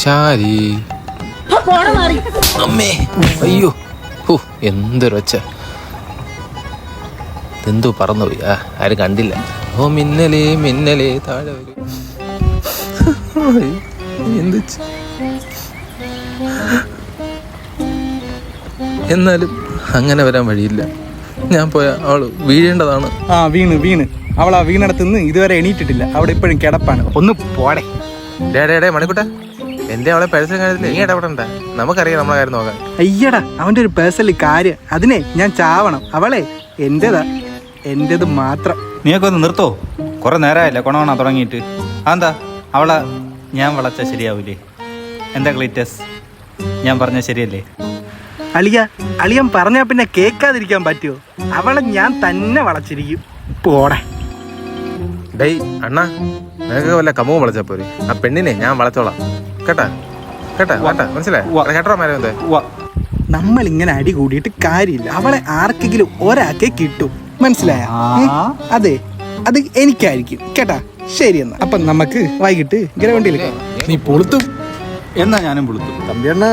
ശാരി അമ്മേ അയ്യോ ഓ എന്തൊരൊച്ച എന്തോ പറന്നുപോയി ആരും കണ്ടില്ല ഓ മിന്നലേ മിന്നലേ താഴെ വരൂ എന്ത് എന്നാലും അങ്ങനെ വരാൻ വഴിയില്ല ഞാൻ പോയ അവള് വീഴേണ്ടതാണ് വീണ് അവളാ വീണടത്തുനിന്ന് ഇതുവരെ എണീറ്റിട്ടില്ല അവിടെ ഇപ്പോഴും കിടപ്പാണ് ഒന്ന് പോടെ ഡേ മണിക്കുട്ട എന്റെ അവളെ പേഴ്സണൽ കാര്യത്തിൽ നീ ഇടപെടണ്ട നമുക്കറിയാം നമ്മളെ കാര്യം നോക്കാൻ അയ്യടാ അവന്റെ ഒരു പേഴ്സണൽ കാര്യം അതിനെ ഞാൻ ചാവണം അവളെ എന്റേത് മാത്രം നീയൊക്കെ ഒന്ന് നിർത്തോ കുറെ നേരമായില്ലേ കൊണവണ തുടങ്ങിയിട്ട് അതെന്താ അവളെ ഞാൻ വളച്ച ശരിയാവൂലേ എന്താ ക്ലീറ്റസ് ഞാൻ പറഞ്ഞ ശരിയല്ലേ അളിയൻ പറഞ്ഞാ പിന്നെ കേൾക്കാതിരിക്കാൻ പറ്റുമോ അവളെ ഞാൻ തന്നെ വളച്ചിരിക്കും പോടെ ഡേയ് അണ്ണാ നിനക്ക് വല്ല കമ്മവും വളച്ചാ പോരെ ആ പെണ്ണിനെ ഞാൻ വളച്ചോളാം കേട്ടാ മനസ്സിലായോ കേട്ടോ മാരേ നമ്മൾ ഇങ്ങനെ അടി കൂടിയിട്ട് കാര്യമില്ല അവളെ ആർക്കെങ്കിലും ഒരാൾക്കേ കിട്ടും മനസ്സിലായ അതെ അത് എനിക്കായിരിക്കും കേട്ടാ ശരി എന്നാ അപ്പൊ നമുക്ക് വൈകിട്ട് ഗ്രൗണ്ടിൽ നീ പൊളുത്തും എന്നാ ഞാനും പൊളുത്തും തമ്പിയണ്ണ